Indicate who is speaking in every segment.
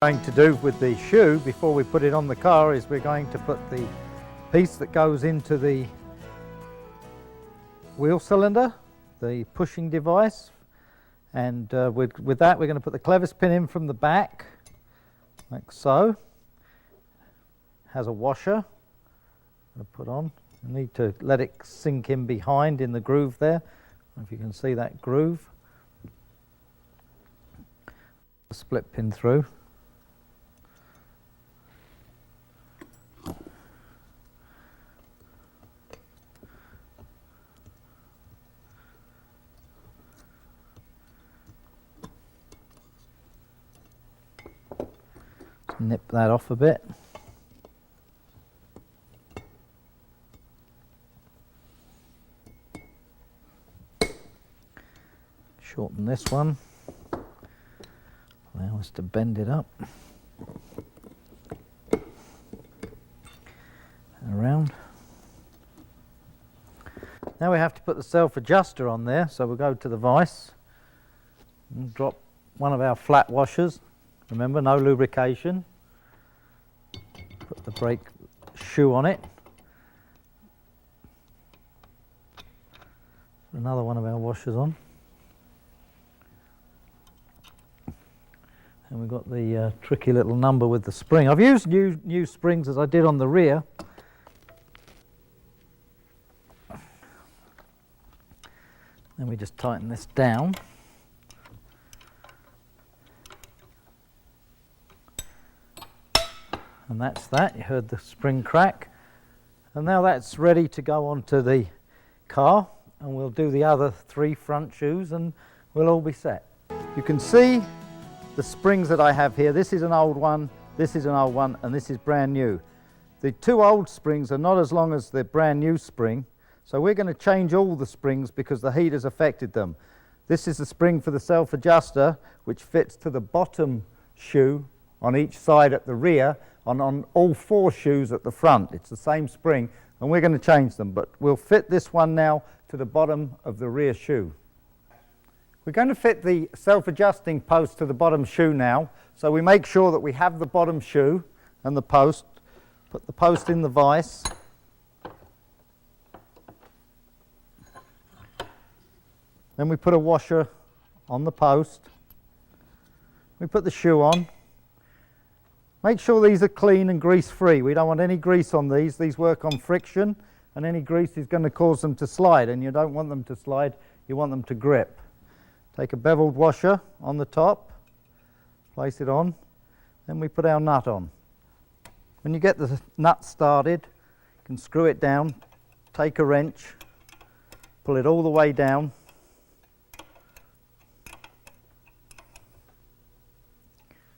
Speaker 1: Going to do with the shoe before we put it on the car is we're going to put the piece that goes into the wheel cylinder, the pushing device, and with that we're going to put the clevis pin in from the back like so. Has a washer to put on. You need to let it sink in behind in the groove there. If you can see that groove, split pin through. Nip that off a bit. Shorten this one. Allow us to bend it up. Around. Now we have to put the self-adjuster on there, so we'll go to the vise and drop one of our flat washers. Remember, no lubrication. Put the brake shoe on it. Another one of our washers on. And we've got the tricky little number with the spring. I've used new springs as I did on the rear. Then we just tighten this down. And that's that. You heard the spring crack. And now that's ready to go onto the car, and we'll do the other 3 front shoes and we'll all be set. You can see the springs that I have here. This is an old one, this is an old one, and this is brand new. The 2 old springs are not as long as the brand new spring, so we're going to change all the springs because the heat has affected them. This is the spring for the self-adjuster, which fits to the bottom shoe on each side at the rear, on all 4 shoes at the front. It's the same spring, and we're going to change them, but we'll fit this one now to the bottom of the rear shoe. We're going to fit the self-adjusting post to the bottom shoe now, so we make sure that we have the bottom shoe and the post. Put the post in the vise. Then we put a washer on the post. We put the shoe on. Make sure these are clean and grease-free. We don't want any grease on these. These work on friction, and any grease is going to cause them to slide, and you don't want them to slide, you want them to grip. Take a beveled washer on the top, place it on, then we put our nut on. When you get the nut started, you can screw it down, take a wrench, pull it all the way down,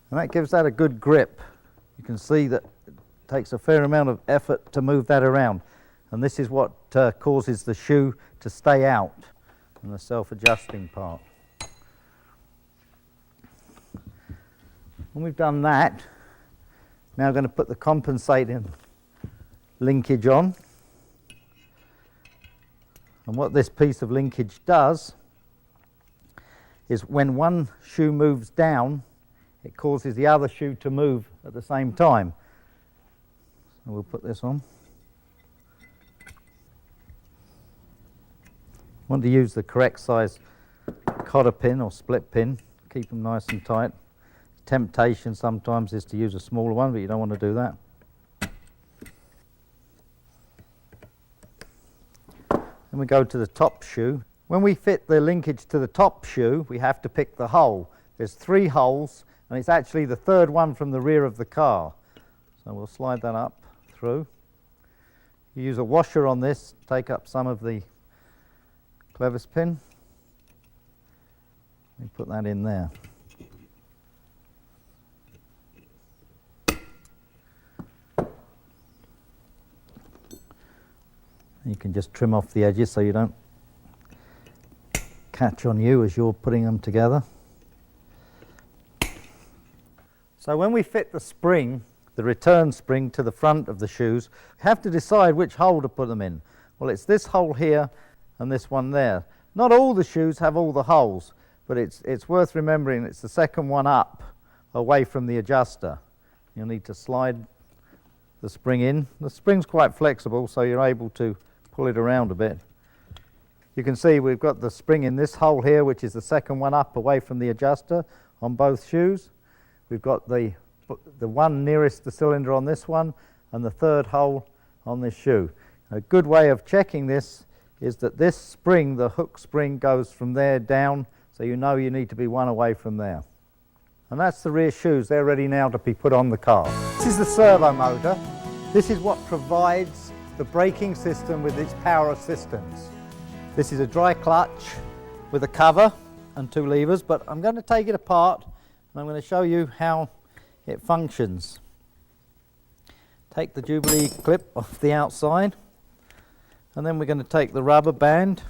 Speaker 1: and that gives that a good grip. You can see that it takes a fair amount of effort to move that around, and this is what causes the shoe to stay out in the self-adjusting part. When we've done that, now I'm going to put the compensating linkage on. And what this piece of linkage does is when one shoe moves down, it causes the other shoe to move at the same time. So we'll put this on. Want to use the correct size cotter pin or split pin. Keep them nice and tight. Temptation sometimes is to use a smaller one, but you don't want to do that. Then we go to the top shoe. When we fit the linkage to the top shoe, we have to pick the hole. There's 3 holes, and it's actually the 3rd one from the rear of the car. So we'll slide that up through. You use a washer on this, take up some of the clevis pin. And put that in there. You can just trim off the edges so you don't catch on you as you're putting them together. So when we fit the spring, the return spring, to the front of the shoes, we have to decide which hole to put them in. Well, it's this hole here and this one there. Not all the shoes have all the holes, but it's worth remembering it's the second one up away from the adjuster. You'll need to slide the spring in. The spring's quite flexible, so you're able to pull it around a bit. You can see we've got the spring in this hole here, which is the second one up away from the adjuster on both shoes. We've got the one nearest the cylinder on this one and the third hole on this shoe. A good way of checking this is that this spring, the hook spring, goes from there down, so you know you need to be one away from there. And that's the rear shoes. They're ready now to be put on the car. This is the servo motor. This is what provides the braking system with its power assistance. This is a dry clutch with a cover and two levers, but I'm going to take it apart and I'm going to show you how it functions. Take the Jubilee clip off the outside, and then we're going to take the rubber band,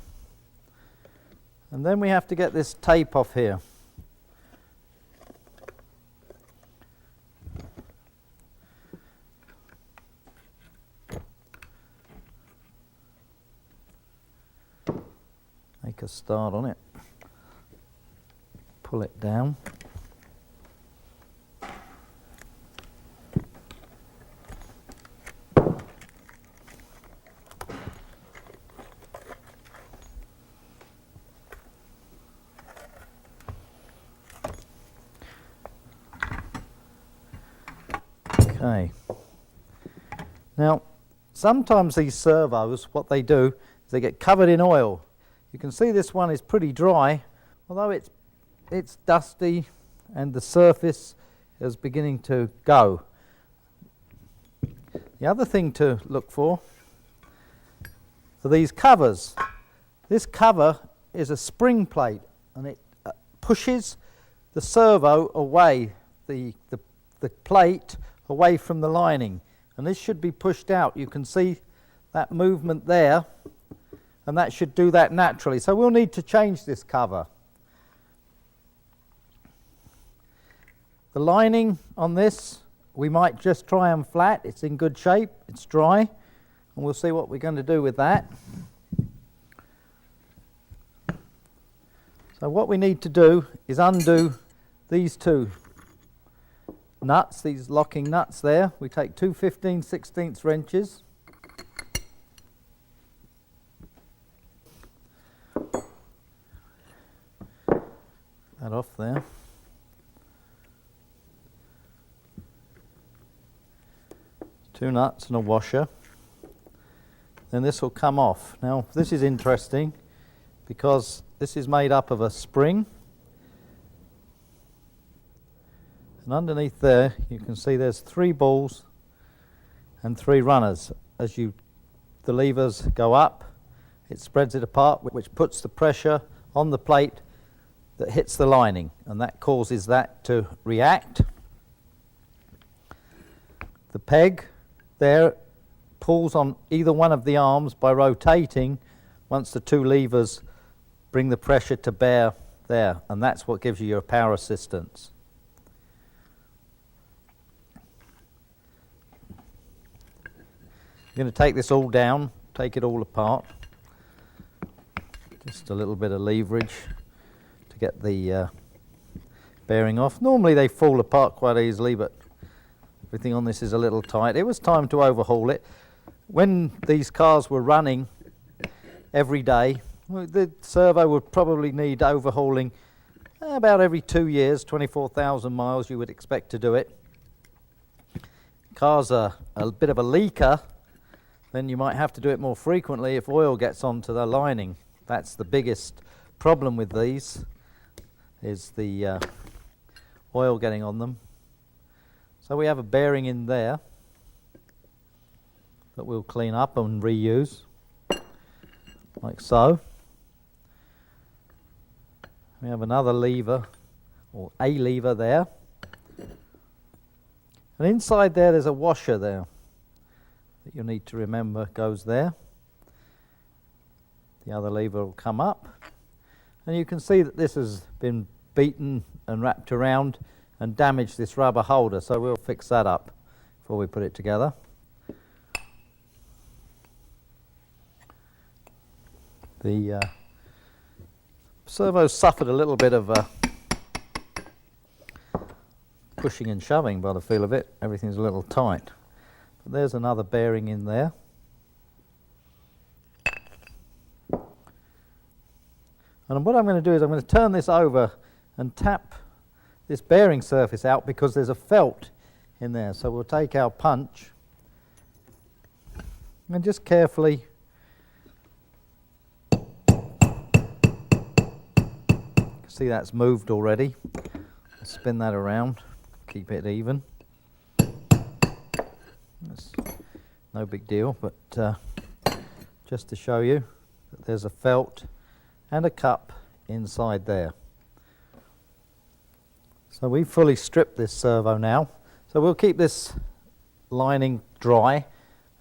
Speaker 1: and then we have to get this tape off here. Make a start on it. Pull it down. Okay. Now, sometimes these servos, what they do is they get covered in oil. You can see this one is pretty dry, although it's dusty and the surface is beginning to go. The other thing to look for these covers. This cover is a spring plate, and it pushes the servo away, the plate away from the lining, and this should be pushed out. You can see that movement there, and that should do that naturally. So we'll need to change this cover. The lining on this, we might just try and flat. It's in good shape, it's dry, and we'll see what we're going to do with that. So what we need to do is undo these two nuts, these locking nuts there. We take two 15/16 wrenches. That off there. Two nuts and a washer. Then this will come off. Now this is interesting because this is made up of a spring, and underneath there you can see there's 3 balls and 3 runners. As the levers go up, it spreads it apart, which puts the pressure on the plate that hits the lining, and that causes that to react. The peg there pulls on either one of the arms by rotating once the 2 levers bring the pressure to bear there, and that's what gives you your power assistance. You're going to take this all down, take it all apart. Just a little bit of leverage to get the bearing off. Normally they fall apart quite easily, but everything on this is a little tight. It was time to overhaul it. When these cars were running every day, the servo would probably need overhauling about every 2 years, 24,000 miles you would expect to do it. Cars are a bit of a leaker, then you might have to do it more frequently if oil gets onto the lining. That's the biggest problem with these, is the oil getting on them. So we have a bearing in there that we'll clean up and reuse, like so. We have another lever, or a lever there. And inside there's a washer there that you'll need to remember goes there. The other lever will come up. And you can see that this has been beaten and wrapped around and damaged this rubber holder, so we'll fix that up before we put it together. The servo suffered a little bit of pushing and shoving by the feel of it. Everything's a little tight. But there's another bearing in there. And what I'm going to do is I'm going to turn this over and tap this bearing surface out because there's a felt in there. So we'll take our punch and just carefully see that's moved already. Spin that around, keep it even. That's no big deal, but just to show you that there's a felt and a cup inside there. So we've fully stripped this servo now. So we'll keep this lining dry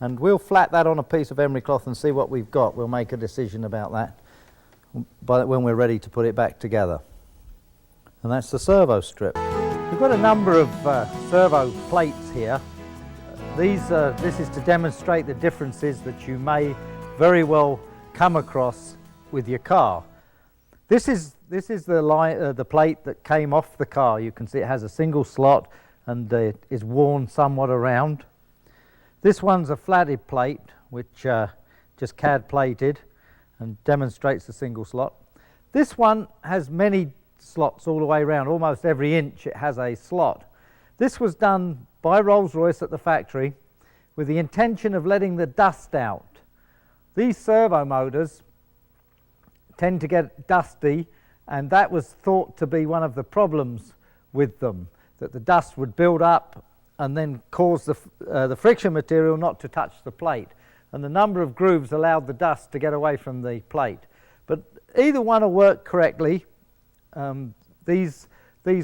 Speaker 1: and we'll flat that on a piece of emery cloth and see what we've got. We'll make a decision about that when we're ready to put it back together. And that's the servo strip. We've got a number of servo plates here. This is to demonstrate the differences that you may very well come across with your car. This is the plate that came off the car. You can see it has a single slot and it is worn somewhat around. This one's a flatted plate which just CAD plated and demonstrates the single slot. This one has many slots all the way around. Almost every inch it has a slot. This was done by Rolls-Royce at the factory with the intention of letting the dust out. These servo motors tend to get dusty, and that was thought to be one of the problems with them, that the dust would build up and then cause the friction material not to touch the plate, and the number of grooves allowed the dust to get away from the plate. But either one will work correctly. These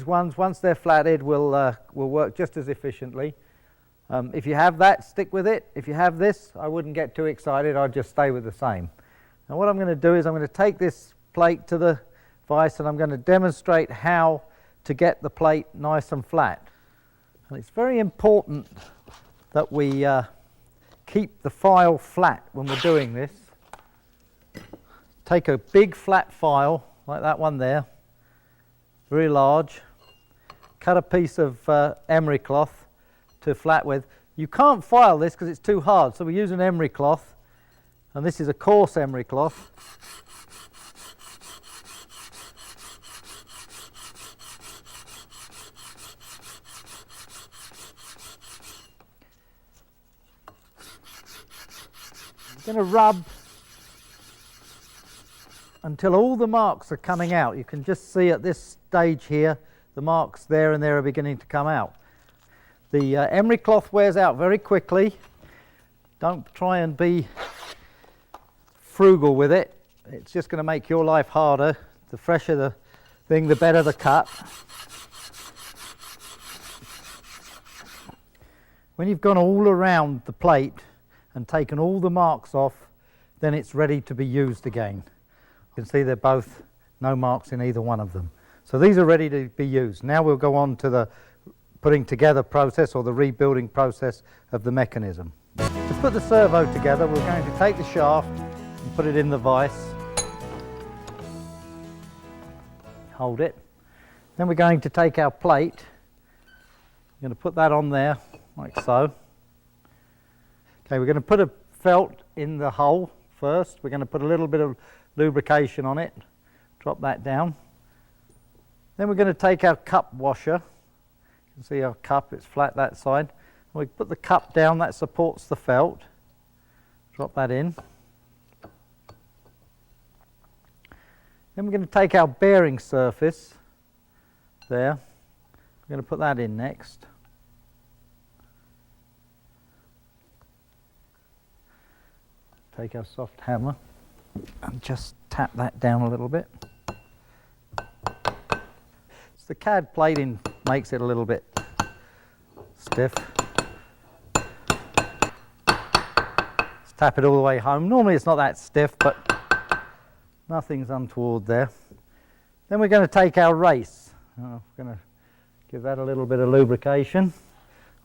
Speaker 1: ones, once they're flatted, will work just as efficiently. If you have that, stick with it. If you have this, I wouldn't get too excited. I'd just stay with the same. Now what I'm going to do is I'm going to take this plate to the vise and I'm going to demonstrate how to get the plate nice and flat. And it's very important that we keep the file flat when we're doing this. Take a big flat file like that one there, very large. Cut a piece of emery cloth to flat with. You can't file this because it's too hard, so we use an emery cloth. And this is a coarse emery cloth. I'm going to rub until all the marks are coming out. You can just see at this stage here, the marks there and there are beginning to come out. The emery cloth wears out very quickly. Don't try and be frugal with it. It's just going to make your life harder. The fresher the thing, the better the cut. When you've gone all around the plate and taken all the marks off, then it's ready to be used again. You can see they're both no marks in either one of them. So these are ready to be used. Now we'll go on to the putting together process or the rebuilding process of the mechanism. To put the servo together, we're going to take the shaft and put it in the vise. Hold it. Then we're going to take our plate. We're going to put that on there like so. Okay, we're going to put a felt in the hole first. We're going to put a little bit of lubrication on it. Drop that down. Then we're going to take our cup washer. You can see our cup, it's flat that side. We put the cup down, that supports the felt. Drop that in. Then we're going to take our bearing surface there. We're going to put that in next. Take our soft hammer and just tap that down a little bit. So the CAD plating makes it a little bit stiff. Let's tap it all the way home. Normally it's not that stiff, but nothing's untoward there. Then we're going to take our race. I'm going to give that a little bit of lubrication.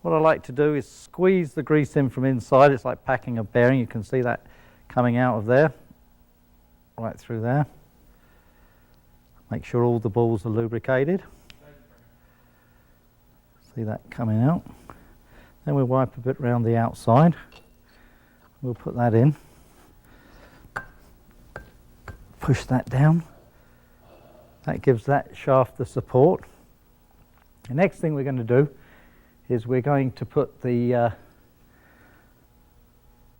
Speaker 1: What I like to do is squeeze the grease in from inside. It's like packing a bearing. You can see that coming out of there, right through there. Make sure all the balls are lubricated. See that coming out. Then we'll wipe a bit around the outside. We'll put that in. Push that down. That gives that shaft the support. The next thing we're going to do is we're going to put the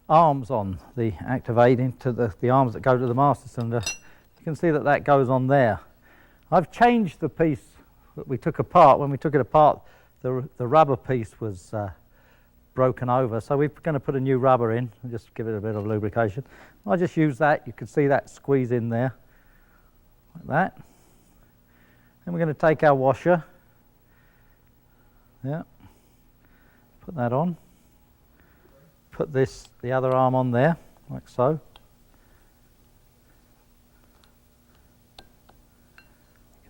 Speaker 1: arms on, the activating to the arms that go to the master cylinder. You can see that that goes on there. I've changed the piece that we took apart. When we took it apart, the rubber piece was broken over, so we're going to put a new rubber in and just give it a bit of lubrication. I'll just use that. You can see that squeeze in there like that. Then we're going to take our washer, yeah, put that on, put the other arm on there like so. You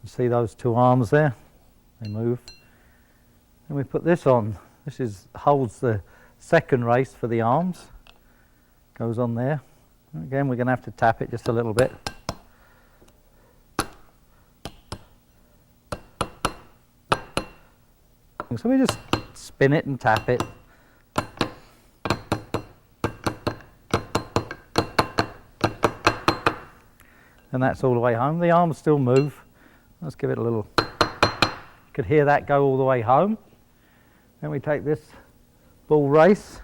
Speaker 1: can see those two arms there, they move. Then we put this on. This holds the second race for the arms, goes on there. Again, we're going to have to tap it just a little bit. So we just spin it and tap it. And that's all the way home. The arms still move. Let's give it a little. You could hear that go all the way home. Then we take this ball race,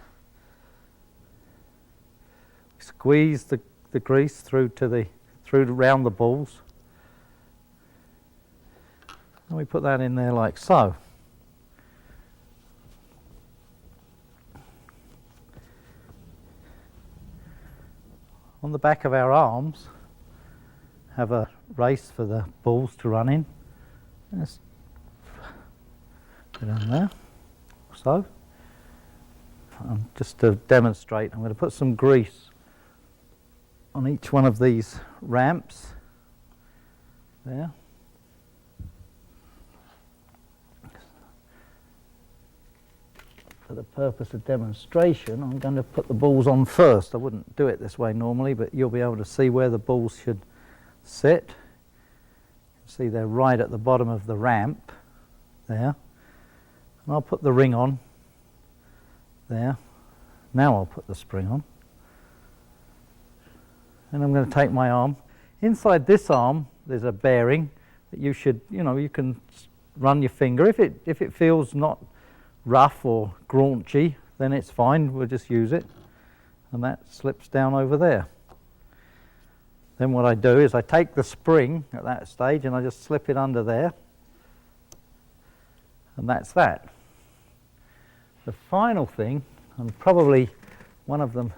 Speaker 1: squeeze the grease through around the balls, and we put that in there like so. On the back of our arms have a race for the balls to run in. Just put it on there. So, just to demonstrate, I'm going to put some grease on each one of these ramps there. For the purpose of demonstration, I'm going to put the balls on first. I wouldn't do it this way normally, but you'll be able to see where the balls should sit. See, they're right at the bottom of the ramp there. And I'll put the ring on there. Now I'll put the spring on. And I'm going to take my arm. Inside this arm there's a bearing that you should, you can run your finger. If it feels not rough or graunchy, then it's fine, we'll just use it. And that slips down over there. Then what I do is I take the spring at that stage and I just slip it under there. And that's that. The final thing, and probably one of the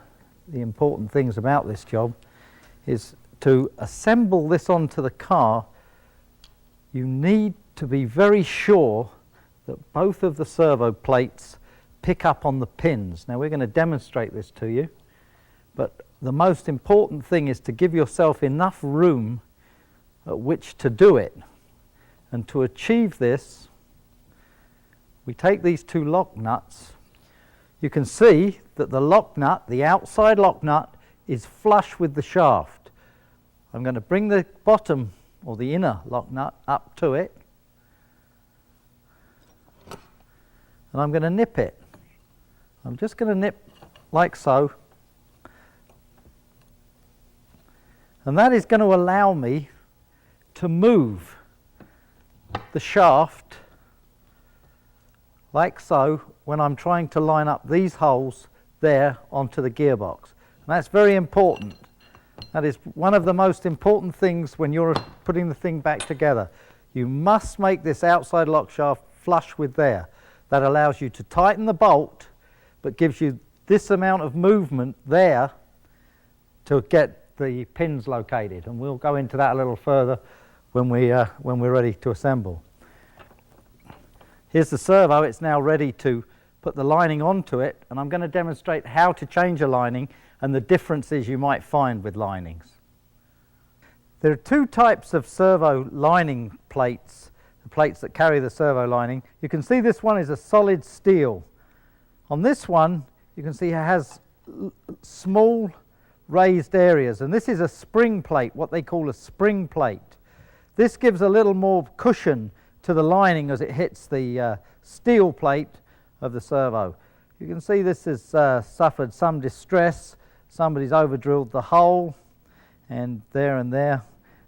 Speaker 1: important things about this job, is to assemble this onto the car. You need to be very sure that both of the servo plates pick up on the pins. Now we're going to demonstrate this to you, but the most important thing is to give yourself enough room at which to do it. And to achieve this, we take these two lock nuts. You can see that the lock nut, the outside lock nut, is flush with the shaft. I'm going to bring the bottom or the inner lock nut up to it, and I'm going to nip it. I'm just going to nip like so, and that is going to allow me to move the shaft like so when I'm trying to line up these holes there onto the gearbox. And that's very important. That is one of the most important things when you're putting the thing back together. You must make this outside lock shaft flush with there. That allows you to tighten the bolt, but gives you this amount of movement there to get the pins located. And we'll go into that a little further when we're ready to assemble. Here's the servo. It's now ready to put the lining onto it, and I'm going to demonstrate how to change a lining and the differences you might find with linings. There are two types of servo lining plates, the plates that carry the servo lining. You can see this one is a solid steel. On this one, you can see it has small raised areas, and this is a spring plate, what they call a spring plate. This gives a little more cushion to the lining as it hits the steel plate of the servo. You can see this has suffered some distress. Somebody's over drilled the hole and there,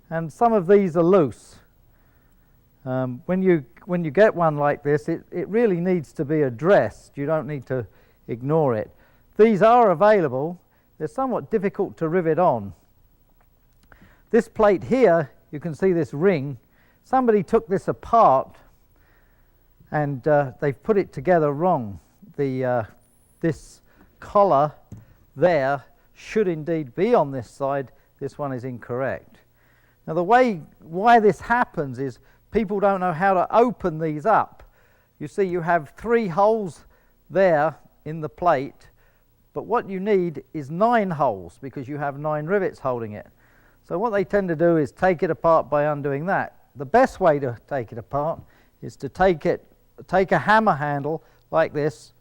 Speaker 1: and some of these are loose. When you get one like this, it really needs to be addressed. You don't need to ignore it. These are available. They're somewhat difficult to rivet on. This plate here, you can see this ring. Somebody took this apart and they've put it together wrong. This collar there should indeed be on this side. This one is incorrect. Now why this happens is people don't know how to open these up. You see, you have 3 holes there in the plate, but what you need is 9 holes because you have 9 rivets holding it. So what they tend to do is take it apart by undoing that. The best way to take it apart is to take a hammer handle like this,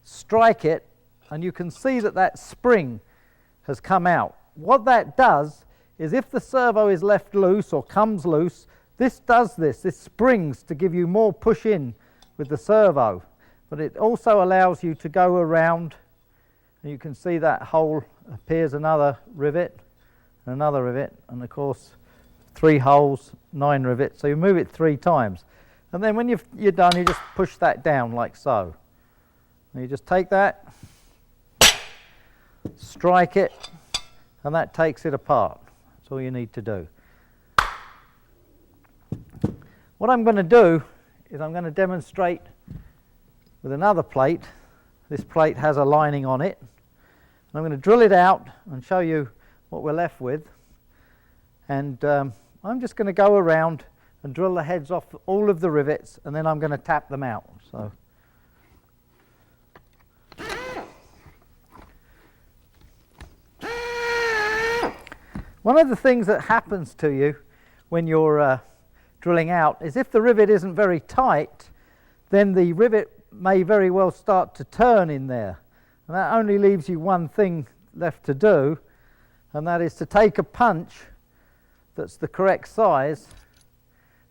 Speaker 1: strike it, and you can see that spring has come out. What that does is if the servo is left loose or comes loose, this springs to give you more push in with the servo, but it also allows you to go around, and you can see that hole appears another rivet, and another rivet, and of course 3 holes, 9 rivets, so you move it 3 times. And then when you're done, you just push that down like so. And you just take that, strike it, and that takes it apart. That's all you need to do. What I'm going to do is I'm going to demonstrate with another plate. This plate has a lining on it. And I'm going to drill it out and show you what we're left with. And I'm just going to go around and drill the heads off all of the rivets, and then I'm going to tap them out. So, one of the things that happens to you when you're drilling out is if the rivet isn't very tight, then the rivet may very well start to turn in there. And that only leaves you one thing left to do, and that is to take a punch that's the correct size.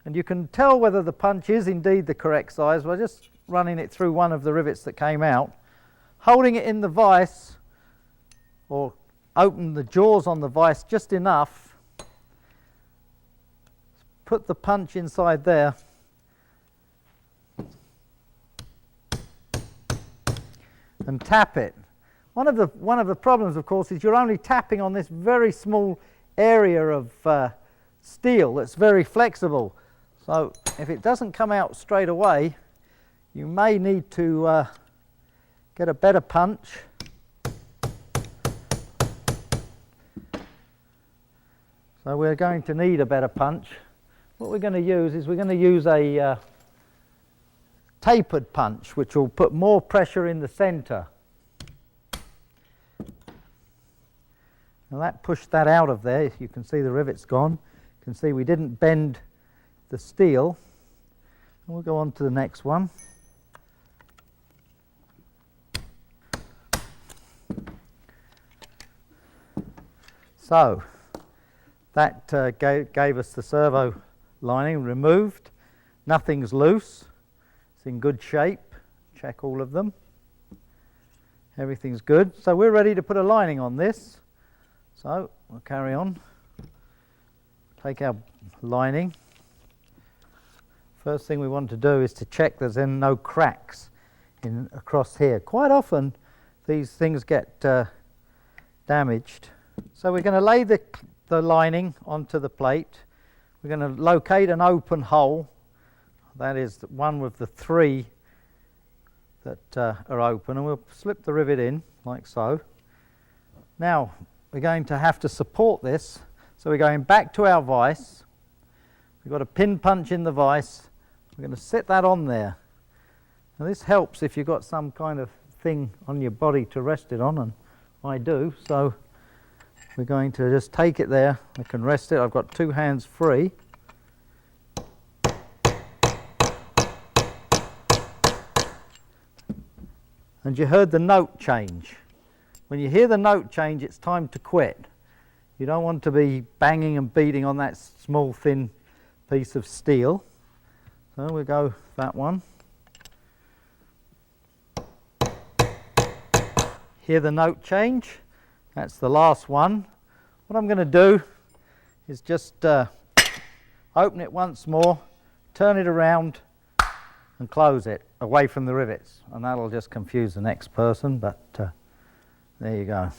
Speaker 1: And you can tell whether the punch is indeed the correct size by just running it through one of the rivets that came out, holding it in the vise, or open the jaws on the vise just enough, put the punch inside there, and tap it. One of the problems, of course, is you're only tapping on this very small area of steel that's very flexible. So if it doesn't come out straight away, you may need to get a better punch. So we're going to need a better punch. What we're going to use is a tapered punch, which will put more pressure in the center. Now that pushed that out of there. You can see the rivet's gone. You can see we didn't bend the steel. And we'll go on to the next one. So that gave us the servo lining removed. Nothing's loose. It's in good shape. Check all of them. Everything's good. So we're ready to put a lining on this. So we'll carry on. Take our lining. First thing we want to do is to check there's no cracks across here. Quite often these things get damaged. So we're going to lay the lining onto the plate. We're going to locate an open hole. That is one with the 3 that are open, and we'll slip the rivet in like so. Now we're going to have to support this, so we're going back to our vise. We've got a pin punch in the vise. We're going to set that on there. Now this helps if you've got some kind of thing on your body to rest it on, and I do. So we're going to just take it there. I can rest it. I've got 2 hands free. And you heard the note change. When you hear the note change, it's time to quit. You don't want to be banging and beating on that small thin piece of steel. So we go that one. Hear the note change. That's the last one. What I'm going to do is just open it once more, turn it around and close it away from the rivets, and that'll just confuse the next person, but there you go.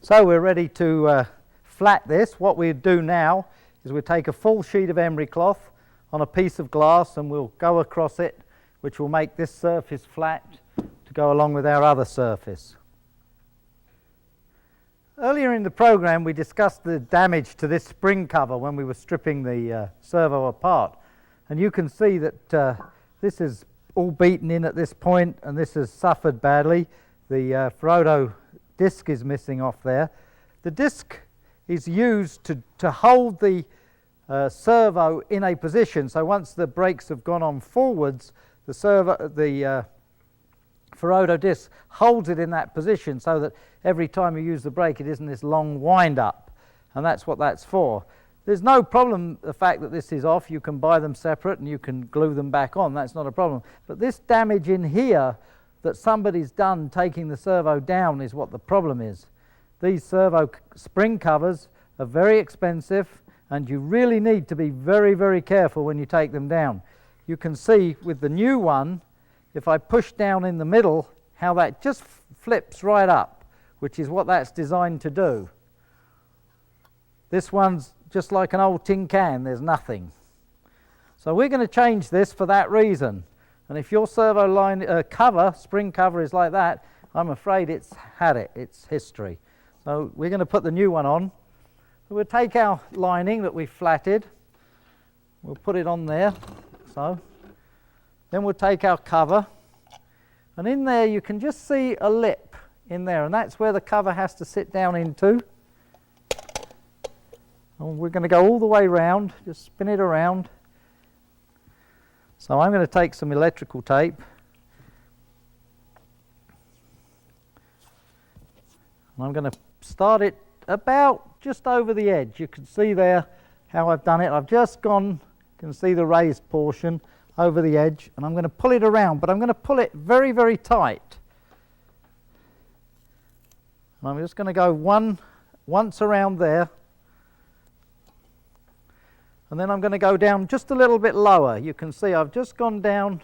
Speaker 1: So we're ready to flat this. What we do now is we take a full sheet of emery cloth on a piece of glass and we'll go across it, which will make this surface flat to go along with our other surface. Earlier in the program we discussed the damage to this spring cover when we were stripping the servo apart, and you can see that this is all beaten in at this point and this has suffered badly. The Ferodo disc is missing off there. The disc is used to hold the servo in a position, so once the brakes have gone on forwards, the Ferodo disc holds it in that position so that every time you use the brake it isn't this long wind up, and that's what that's for. There's no problem the fact that this is off. You can buy them separate and you can glue them back on, that's not a problem. But this damage in here that somebody's done taking the servo down is what the problem is. These servo spring covers are very expensive and you really need to be very, very careful when you take them down. You can see with the new one, if I push down in the middle, how that just flips right up, which is what that's designed to do. This one's just like an old tin can, there's nothing. So we're going to change this for that reason. And if your servo line spring cover is like that, I'm afraid it's had it, it's history. So we're going to put the new one on. So we'll take our lining that we flatted, we'll put it on there, so. Then we'll take our cover, and in there you can just see a lip in there, and that's where the cover has to sit down into. And we're going to go all the way round, just spin it around. So I'm going to take some electrical tape. And I'm going to start it about just over the edge. You can see there how I've done it. I've just gone, you can see the raised portion over the edge, and I'm going to pull it around, but I'm going to pull it very, very tight. And I'm just going to go once around there. And then I'm going to go down just a little bit lower. You can see I've just gone down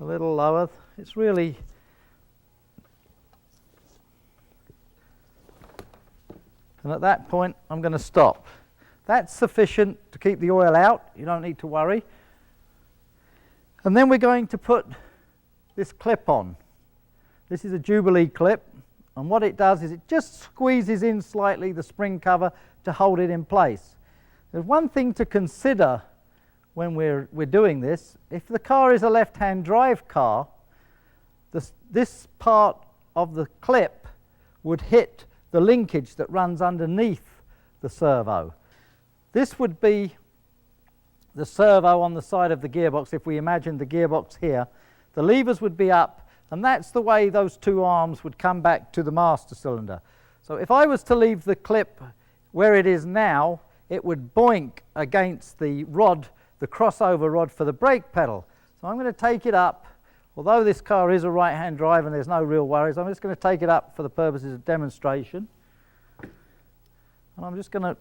Speaker 1: a little lower. It's really... And at that point I'm going to stop. That's sufficient to keep the oil out. You don't need to worry. And then we're going to put this clip on. This is a Jubilee clip, and what it does is it just squeezes in slightly the spring cover to hold it in place. There's one thing to consider when we're doing this. If the car is a left-hand drive car, this part of the clip would hit the linkage that runs underneath the servo. This would be the servo on the side of the gearbox. If we imagine the gearbox here, the levers would be up, and that's the way those two arms would come back to the master cylinder. So if I was to leave the clip where it is now, it would boink against the rod, the crossover rod for the brake pedal. So I'm going to take it up. Although this car is a right-hand drive and there's no real worries, I'm just going to take it up for the purposes of demonstration. And I'm just going to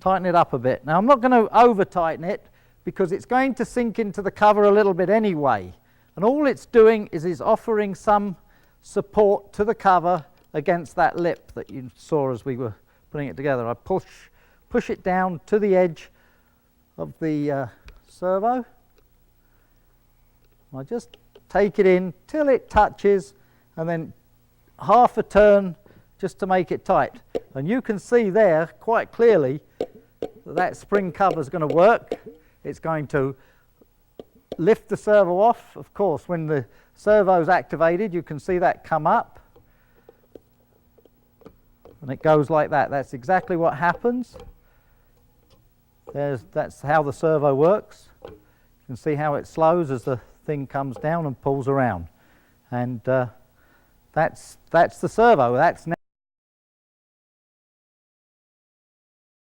Speaker 1: tighten it up a bit. Now I'm not going to over-tighten it because it's going to sink into the cover a little bit anyway. And all it's doing is offering some support to the cover against that lip that you saw as we were putting it together. I push it down to the edge of the servo. I just take it in till it touches, and then half a turn just to make it tight. And you can see there quite clearly that spring cover is going to work. It's going to lift the servo off. Of course, when the servo is activated, you can see that come up. And it goes like that. That's exactly what happens. That's how the servo works. You can see how it slows as the thing comes down and pulls around. And that's the servo. That's now